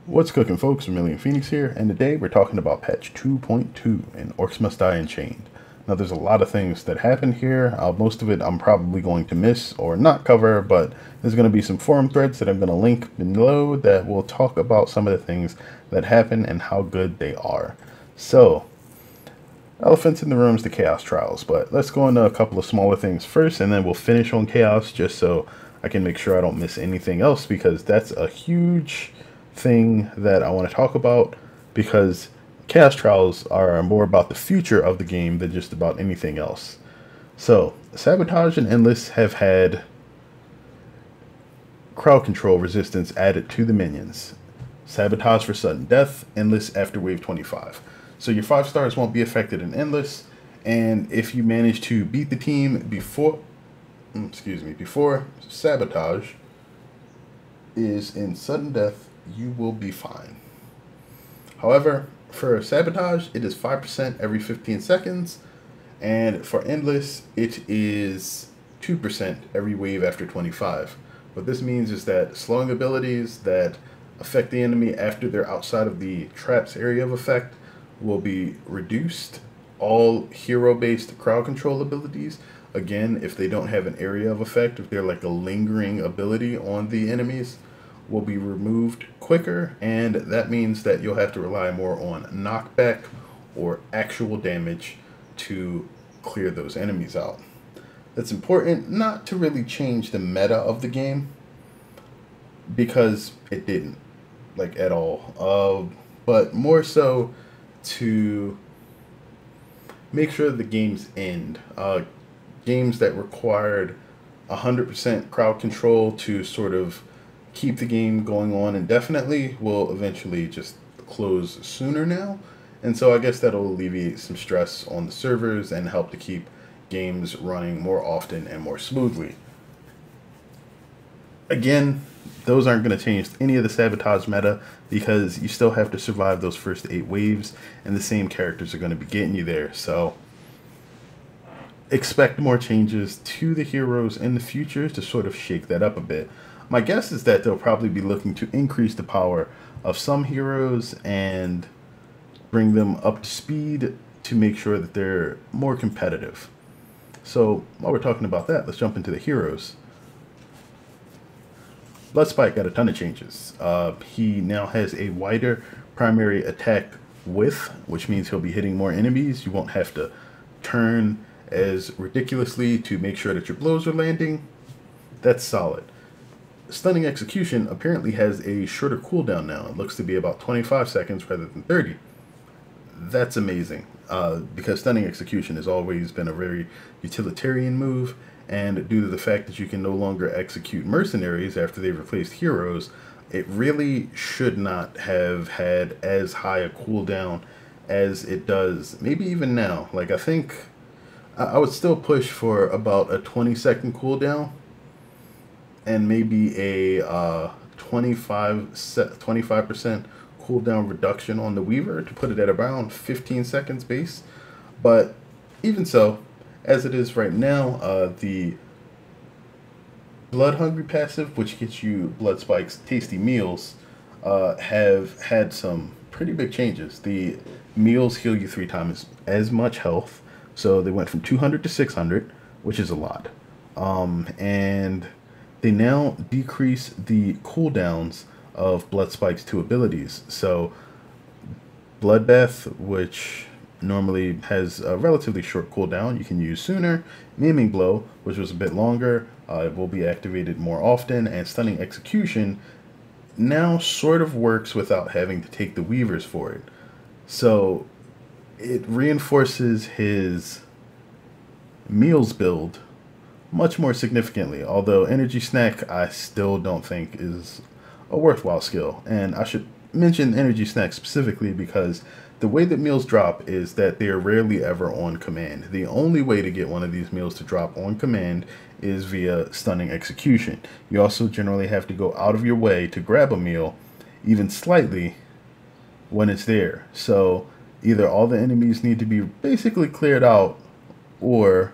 What's cooking, folks? Vermillion Phoenix here, and today we're talking about patch 2.2 in Orcs Must Die Unchained. Now, there's a lot of things that happen here. Most of it I'm probably going to miss or not cover, but there's going to be some forum threads that I'm going to link below that will talk about some of the things that happen and how good they are. So, elephants in the room is the Chaos Trials, but let's go into a couple of smaller things first, and then we'll finish on Chaos just so I can make sure I don't miss anything else, because that's a huge thing that I want to talk about, because Chaos Trials are more about the future of the game than just about anything else. So, Sabotage and Endless have had crowd control resistance added to the minions. Sabotage for sudden death, Endless after wave 25. So your 5 stars won't be affected in Endless, and if you manage to beat the team before Sabotage is in sudden death, you will be fine. However, for Sabotage, it is 5% every 15 seconds, and for Endless, it is 2% every wave after 25. What this means is that slowing abilities that affect the enemy after they're outside of the trap's area of effect will be reduced. All hero-based crowd control abilities, again, if they don't have an area of effect, if they're like a lingering ability on the enemies, will be removed quicker, and that means that you'll have to rely more on knockback or actual damage to clear those enemies out. That's important not to really change the meta of the game, because it didn't, like, at all, but more so to make sure the games end. Games that required 100% crowd control to sort of keep the game going on indefinitely will eventually just close sooner now. And so I guess that'll alleviate some stress on the servers and help to keep games running more often and more smoothly. Again, those aren't going to change any of the Sabotage meta, because you still have to survive those first 8 waves, and the same characters are going to be getting you there. So expect more changes to the heroes in the future to sort of shake that up a bit. My guess is that they'll probably be looking to increase the power of some heroes and bring them up to speed to make sure that they're more competitive. So while we're talking about that, let's jump into the heroes. Bloodspike got a ton of changes. He now has a wider primary attack width, which means he'll be hitting more enemies. You won't have to turn as ridiculously to make sure that your blows are landing. That's solid. Stunning Execution apparently has a shorter cooldown now. It looks to be about 25 seconds rather than 30. That's amazing, because Stunning Execution has always been a very utilitarian move, and due to the fact that you can no longer execute mercenaries after they've replaced heroes, it really should not have had as high a cooldown as it does. Maybe even now. Like, I think I would still push for about a 20-second cooldown, and maybe a 25% cooldown reduction on the Weaver to put it at around 15 seconds base. But even so, as it is right now, the Blood Hungry passive, which gets you Bloodspike's tasty meals, have had some pretty big changes. The meals heal you 3 times as much health, so they went from 200 to 600, which is a lot. And they now decrease the cooldowns of Bloodspike's 2 abilities. So Bloodbath, which normally has a relatively short cooldown, you can use sooner. Maiming Blow, which was a bit longer, it will be activated more often. And Stunning Execution now sort of works without having to take the Weavers for it. So it reinforces his meals build much more significantly, although Energy Snack I still don't think is a worthwhile skill. And I should mention Energy Snack specifically because the way that meals drop is that they are rarely ever on command. The only way to get one of these meals to drop on command is via Stunning Execution. You also generally have to go out of your way to grab a meal, even slightly, when it's there. So either all the enemies need to be basically cleared out, or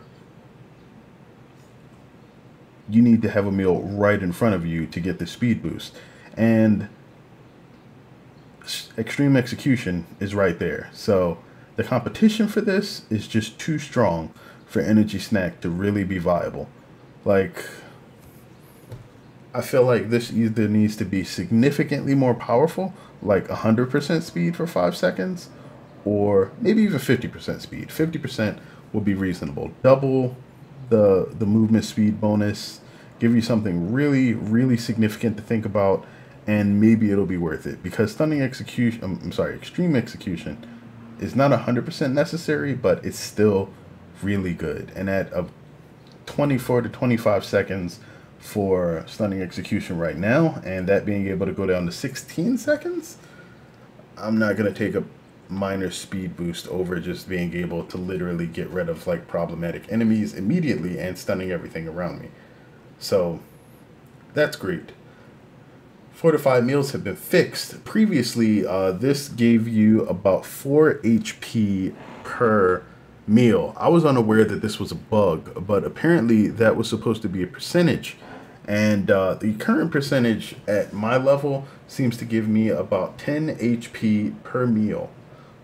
you need to have a meal right in front of you to get the speed boost. And extreme execution is right there. So the competition for this is just too strong for energy snack to really be viable. Like, I feel like this either needs to be significantly more powerful, like 100% speed for 5 seconds, or maybe even 50% speed. 50% will be reasonable. Double the movement speed bonus, give you something really, really significant to think about, and maybe it'll be worth it. Because stunning execution, I'm sorry, extreme execution is not 100% necessary, but it's still really good. And at a 24 to 25 seconds for stunning execution right now, and that being able to go down to 16 seconds, I'm not going to take a minor speed boost over just being able to literally get rid of like problematic enemies immediately and stunning everything around me. So that's great. Fortified meals have been fixed. Previously, this gave you about 4 HP per meal. I was unaware that this was a bug, but apparently that was supposed to be a percentage. And the current percentage at my level seems to give me about 10 HP per meal,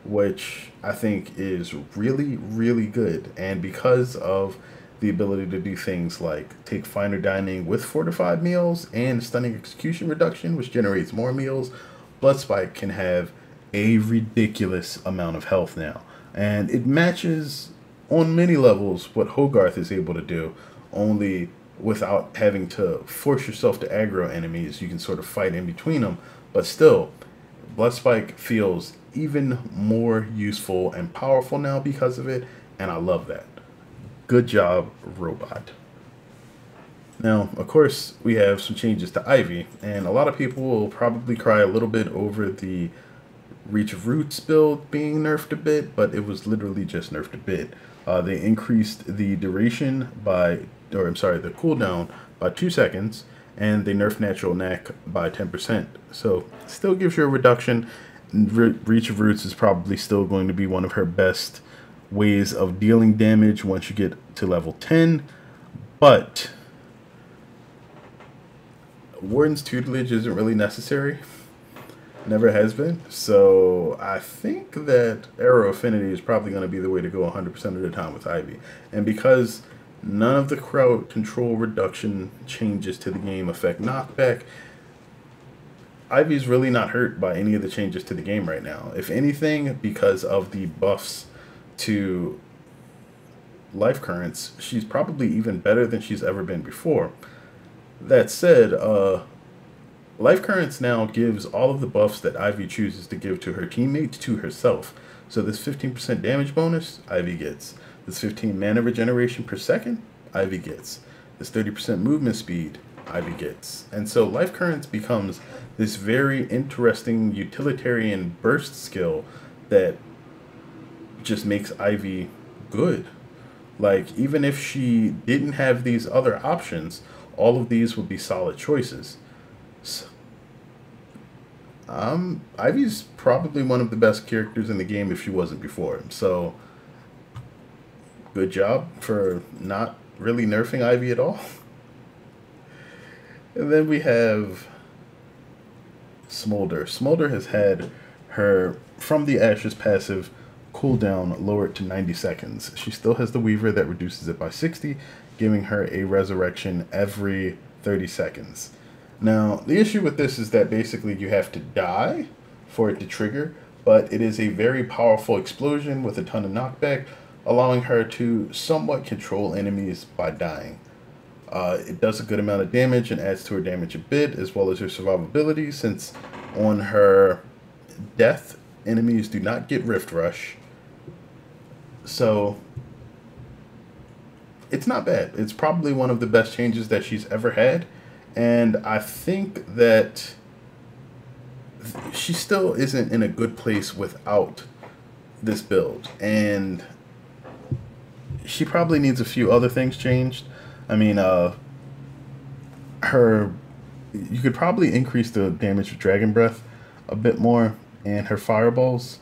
which I think is really, really good. And because of the ability to do things like take finer dining with fortified meals and stunning execution reduction, which generates more meals, Blood Spike can have a ridiculous amount of health now. And it matches on many levels what Hogarth is able to do, only without having to force yourself to aggro enemies. You can sort of fight in between them, but still, Blood Spike feels even more useful and powerful now because of it, and I love that. Good job, robot. Now, of course, we have some changes to Ivy, and a lot of people will probably cry a little bit over the Reach of Roots build being nerfed a bit, but it was literally just nerfed a bit. They increased the duration by, or I'm sorry, the cooldown by 2 seconds, and they nerfed Natural Knack by 10%. So, still gives you a reduction. Reach of Roots is probably still going to be one of her best ways of dealing damage once you get to level 10, but Warden's tutelage isn't really necessary. Never has been. So I think that Arrow Affinity is probably going to be the way to go 100% of the time with Ivy. And because none of the crowd control reduction changes to the game affect knockback, Ivy's really not hurt by any of the changes to the game right now. If anything, because of the buffs to life currents, she's probably even better than she's ever been before. That said, life currents now gives all of the buffs that Ivy chooses to give to her teammates to herself. So this 15% damage bonus, Ivy gets. This 15 mana regeneration per second, Ivy gets. This 30% movement speed, Ivy gets. And so life currents becomes this very interesting utilitarian burst skill that just makes Ivy good. Like, even if she didn't have these other options, all of these would be solid choices. So, Ivy's probably one of the best characters in the game if she wasn't before. So, good job for not really nerfing Ivy at all. And then we have Smolder. Smolder has had her From the Ashes passive cooldown lowered to 90 seconds. She still has the Weaver that reduces it by 60, giving her a resurrection every 30 seconds. Now, the issue with this is that basically you have to die for it to trigger, but it is a very powerful explosion with a ton of knockback, allowing her to somewhat control enemies by dying. It does a good amount of damage and adds to her damage a bit, as well as her survivability, since on her death, enemies do not get Rift Rush. So, it's not bad. It's probably one of the best changes that she's ever had. And I think that she still isn't in a good place without this build. And she probably needs a few other things changed. I mean, you could probably increase the damage with Dragon Breath a bit more, and her fireballs.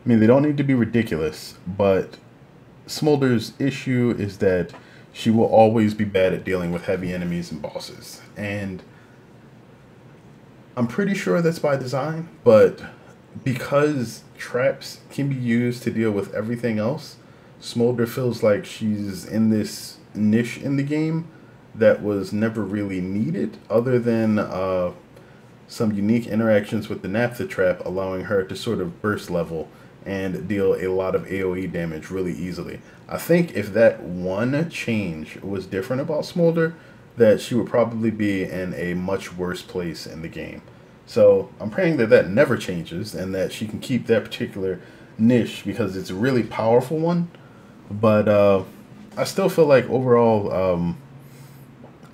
I mean, they don't need to be ridiculous, but Smolder's issue is that she will always be bad at dealing with heavy enemies and bosses. And I'm pretty sure that's by design, but because traps can be used to deal with everything else, Smolder feels like she's in this niche in the game that was never really needed, other than some unique interactions with the naphtha trap, allowing her to sort of burst level and deal a lot of AoE damage really easily. I think if that one change was different about Smolder, that she would probably be in a much worse place in the game. So I'm praying that that never changes and that she can keep that particular niche because it's a really powerful one. But I still feel like overall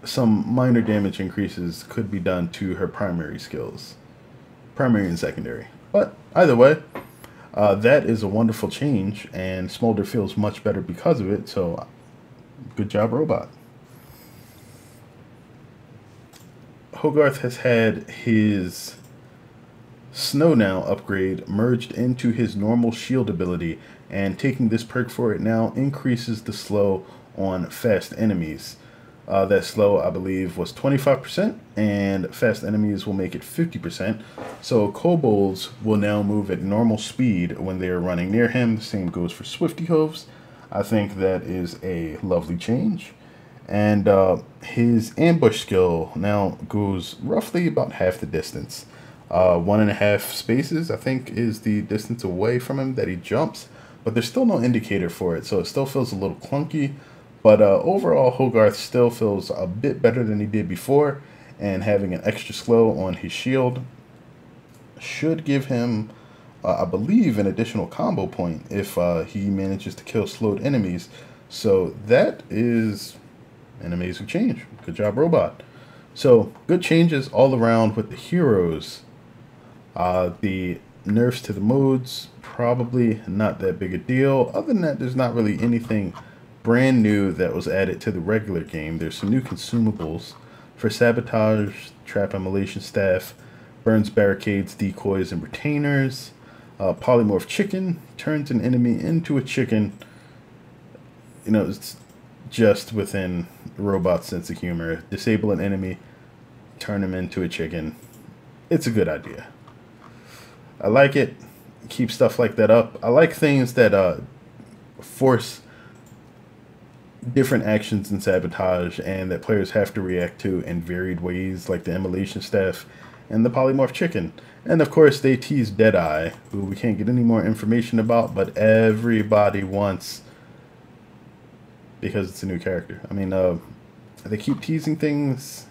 some minor damage increases could be done to her primary skills, primary and secondary. But either way, that is a wonderful change, and Smolder feels much better because of it. So good job, Robot. Hogarth has had his Snow Now upgrade merged into his normal shield ability, and taking this perk for it now increases the slow on fast enemies. That slow, I believe, was 25%, and fast enemies will make it 50%. So kobolds will now move at normal speed when they are running near him. The same goes for Swifty Hooves. I think that is a lovely change. And his ambush skill now goes roughly about half the distance. 1.5 spaces, I think, is the distance away from him that he jumps, but there's still no indicator for it, so it still feels a little clunky. But overall, Hogarth still feels a bit better than he did before, and having an extra slow on his shield should give him, I believe, an additional combo point if he manages to kill slowed enemies. So that is an amazing change. Good job, Robot. So good changes all around with the heroes. The nerfs to the modes, probably not that big a deal. Other than that, there's not really anything brand new that was added to the regular game. There's some new consumables for sabotage, trap immolation staff, burns barricades, decoys, and retainers. Polymorph chicken turns an enemy into a chicken. You know, it's just within Robot's sense of humor. Disable an enemy, turn him into a chicken. It's a good idea. I like it. Keep stuff like that up. I like things that force different actions in sabotage and that players have to react to in varied ways, like the immolation staff and the polymorph chicken. And of course they tease Deadeye, who we can't get any more information about, but everybody wants, because it's a new character. I mean, they keep teasing things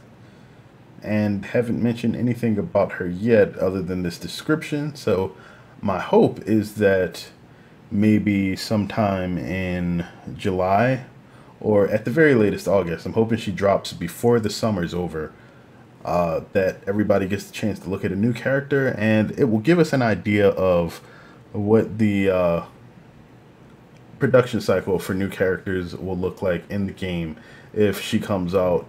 and haven't mentioned anything about her yet other than this description. So my hope is that maybe sometime in July, or at the very latest August, I'm hoping she drops before the summer's over, that everybody gets the chance to look at a new character, and it will give us an idea of what the production cycle for new characters will look like in the game if she comes out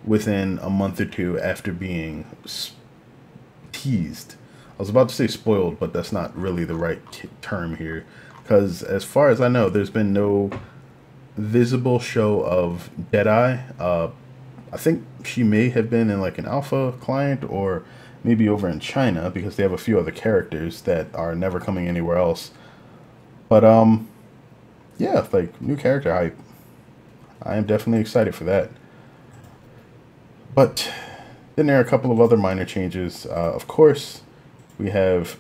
within a month or two after being teased. I was about to say spoiled, but that's not really the right term here, because as far as I know, there's been no visible show of Deadeye. I think she may have been in like an alpha client or maybe over in China, because they have a few other characters that are never coming anywhere else. But yeah, like new character hype. I am definitely excited for that. But then there are a couple of other minor changes. Of course, we have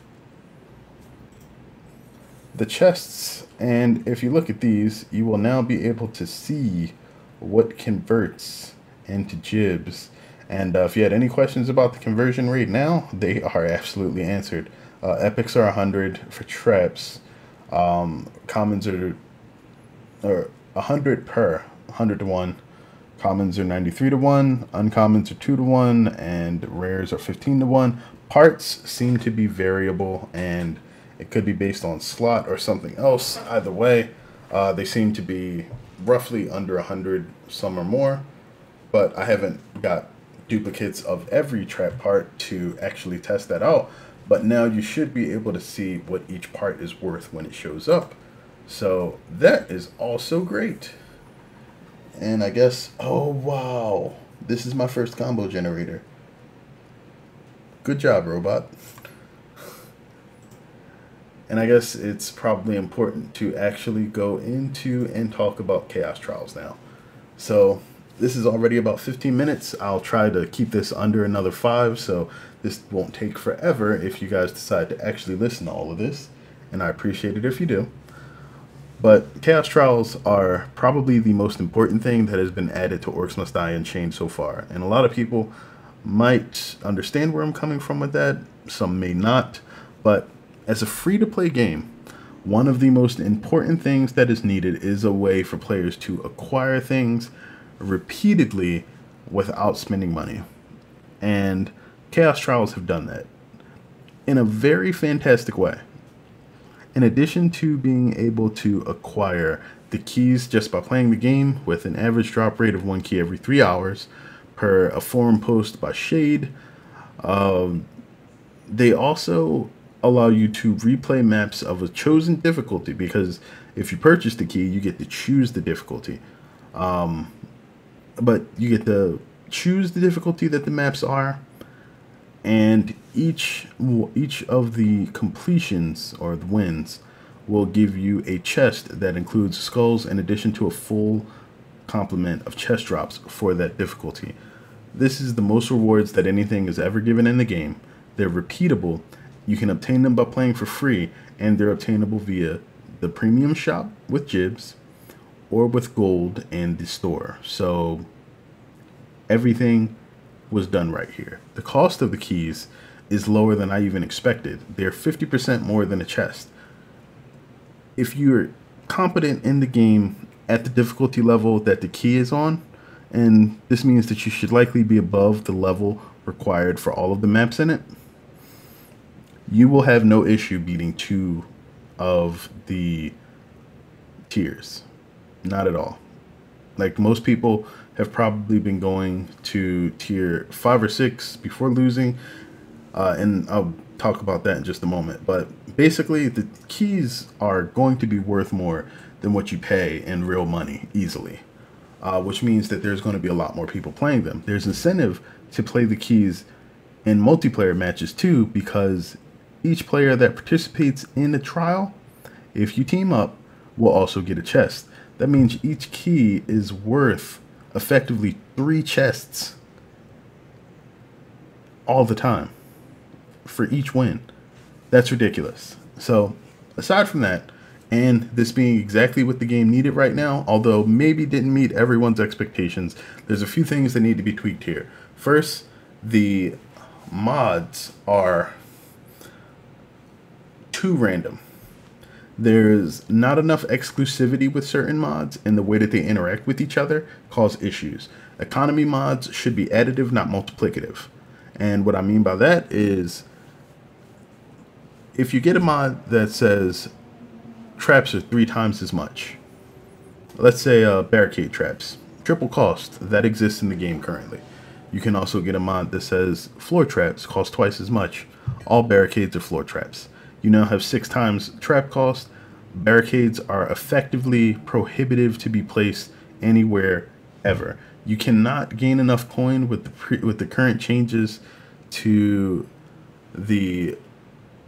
the chests, and if you look at these, you will now be able to see what converts into gibs. And if you had any questions about the conversion rate now, they are absolutely answered. Epics are 100 for traps. Commons are 100 per 100 to 1. Commons are 93 to 1. Uncommons are 2 to 1, and rares are 15 to 1. Parts seem to be variable, and it could be based on slot or something else. Either way, they seem to be roughly under 100, some or more. But I haven't got duplicates of every trap part to actually test that out. But now you should be able to see what each part is worth when it shows up. So that is also great. And I guess, oh wow, this is my first combo generator. Good job, Robot. And I guess it's probably important to actually go into and talk about Chaos Trials now. So this is already about 15 minutes. I'll try to keep this under another 5, so this won't take forever if you guys decide to actually listen to all of this. And I appreciate it if you do. But Chaos Trials are probably the most important thing that has been added to Orcs Must Die Unchained so far. And a lot of people might understand where I'm coming from with that. Some may not. But as a free-to-play game, one of the most important things that is needed is a way for players to acquire things repeatedly without spending money. And Chaos Trials have done that in a very fantastic way. In addition to being able to acquire the keys just by playing the game with an average drop rate of 1 key every 3 hours per a forum post by Shade, they also allow you to replay maps of a chosen difficulty, because if you purchase the key, you get to choose the difficulty. But you get to choose the difficulty that the maps are, and each of the completions or the wins will give you a chest that includes skulls in addition to a full complement of chest drops for that difficulty. This is the most rewards that anything is ever given in the game. They're repeatable. You can obtain them by playing for free, and they're obtainable via the premium shop with Jibs or with gold in the store. So everything was done right here. The cost of the keys is lower than I even expected. They're 50% more than a chest. If you're competent in the game at the difficulty level that the key is on, and this means that you should likely be above the level required for all of the maps in it, you will have no issue beating 2 of the tiers. Not at all. Like, most people have probably been going to tier 5 or 6 before losing, and I'll talk about that in just a moment. But basically, the keys are going to be worth more than what you pay in real money easily, which means that there's going to be a lot more people playing them. There's incentive to play the keys in multiplayer matches too, because each player that participates in the trial, if you team up, will also get a chest. That means each key is worth effectively 3 chests all the time for each win. That's ridiculous. So aside from that, and this being exactly what the game needed right now, although maybe didn't meet everyone's expectations, there's a few things that need to be tweaked here. First, the mods are too random. There's not enough exclusivity with certain mods, and the way that they interact with each other cause issues. Economy mods should be additive, not multiplicative. And what I mean by that is, if you get a mod that says traps are 3 times as much, let's say barricade traps, triple cost, that exists in the game currently. You can also get a mod that says floor traps cost twice as much. All barricades are floor traps. You now have 6 times trap cost. Barricades are effectively prohibitive to be placed anywhere ever. You cannot gain enough coin with the current changes to the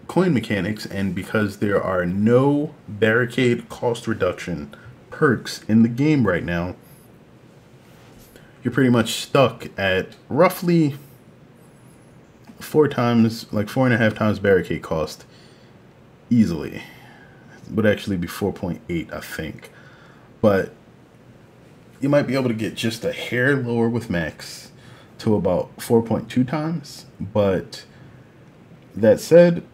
coin mechanics, and because there are no barricade cost reduction perks in the game right now, you're pretty much stuck at roughly 4 times, like 4.5 times barricade cost. Easily. It would actually be 4.8, I think. But you might be able to get just a hair lower with max to about 4.2 times. But that said,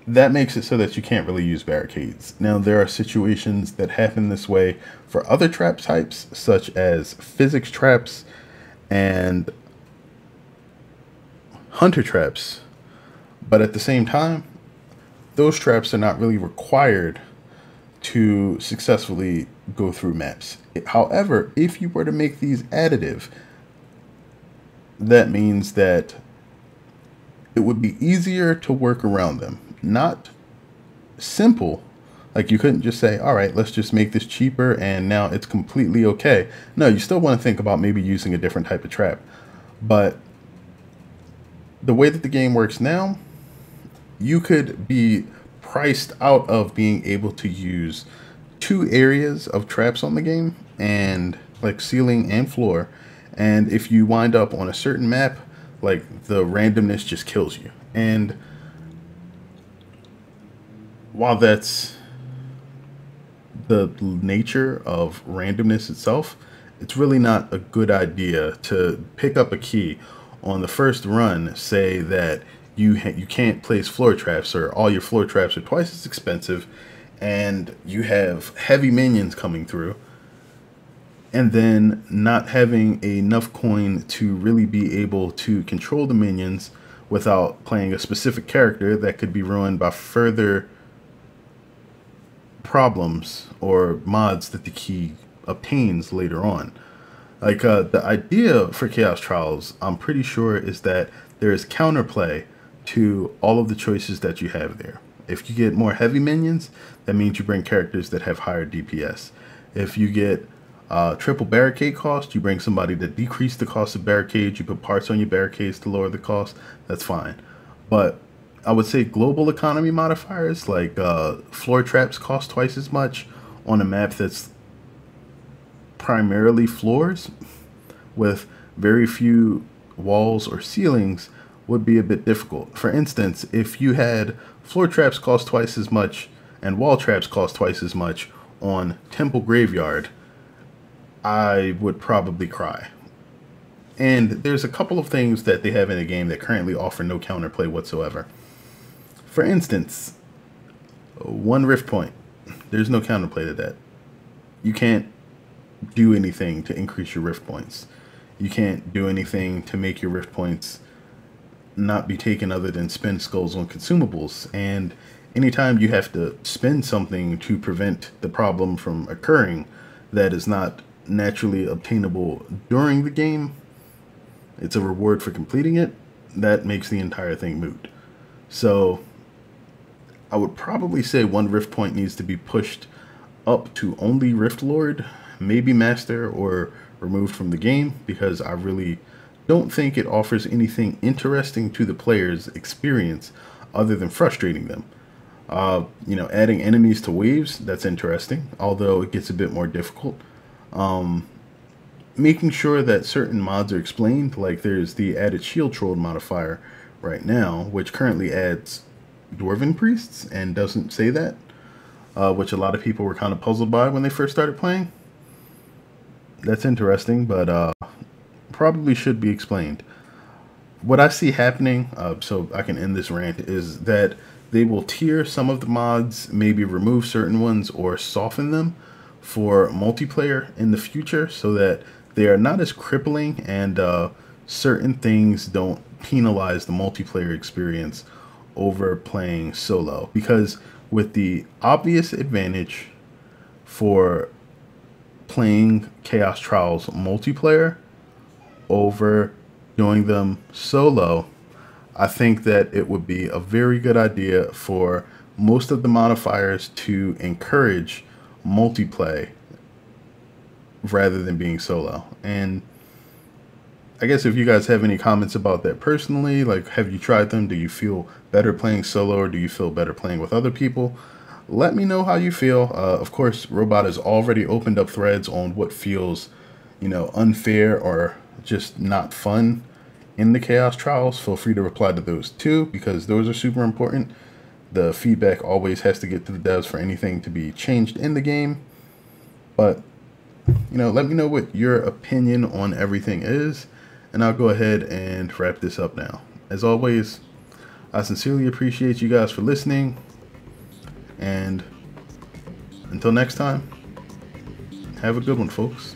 that makes it so that you can't really use barricades. Now, there are situations that happen this way for other trap types, such as physics traps and hunter traps. But at the same time, those traps are not really required to successfully go through maps. However, if you were to make these additive, that means that it would be easier to work around them. Not simple, like you couldn't just say, all right, let's just make this cheaper and now it's completely okay. No, you still want to think about maybe using a different type of trap. But the way that the game works now, you could be priced out of being able to use 2 areas of traps on the game, and like ceiling and floor. And if you wind up on a certain map, like the randomness just kills you. And while that's the nature of randomness itself, it's really not a good idea to pick up a key on the first run, say that you can't place floor traps, or all your floor traps are twice as expensive, and you have heavy minions coming through, and then not having enough coin to really be able to control the minions without playing a specific character that could be ruined by further problems or mods that the key obtains later on. Like the idea for Chaos Trials, I'm pretty sure, is that there is counterplay to all of the choices that you have there. If you get more heavy minions, that means you bring characters that have higher DPS. If you get triple barricade cost, you bring somebody to decrease the cost of barricades, you put parts on your barricades to lower the cost, that's fine. But I would say global economy modifiers, like floor traps cost twice as much on a map that's primarily floors with very few walls or ceilings, would be a bit difficult. For instance, if you had floor traps cost twice as much and wall traps cost twice as much on Temple Graveyard, I would probably cry. And there's a couple of things that they have in the game that currently offer no counterplay whatsoever. For instance, one rift point, there's no counterplay to that. You can't do anything to increase your rift points. You can't do anything to make your rift points not be taken other than spend skulls on consumables. And anytime you have to spend something to prevent the problem from occurring that is not naturally obtainable during the game, it's a reward for completing it, that makes the entire thing moot. So I would probably say one rift point needs to be pushed up to only Rift Lord, maybe Master, or removed from the game, because I really don't think it offers anything interesting to the player's experience other than frustrating them. Adding enemies to waves, that's interesting, although it gets a bit more difficult. Making sure that certain mods are explained, like there's the added shield troll modifier right now, which currently adds dwarven priests and doesn't say that, which a lot of people were kind of puzzled by when they first started playing. That's interesting, but probably should be explained. What I see happening, so I can end this rant, is that they will tier some of the mods, maybe remove certain ones or soften them for multiplayer in the future, so that they are not as crippling, and certain things don't penalize the multiplayer experience over playing solo. Because with the obvious advantage for playing Chaos Trials multiplayer over doing them solo, I think that it would be a very good idea for most of the modifiers to encourage multiplayer rather than being solo. And I guess if you guys have any comments about that personally, like have you tried them? Do you feel better playing solo, or do you feel better playing with other people? Let me know how you feel. Of course, Robot has already opened up threads on what feels, unfair or just not fun in the Chaos Trials. Feel free to reply to those too, because those are super important. The feedback always has to get to the devs for anything to be changed in the game. But, let me know what your opinion on everything is, and I'll go ahead and wrap this up now. As always, I sincerely appreciate you guys for listening, and until next time, have a good one, folks.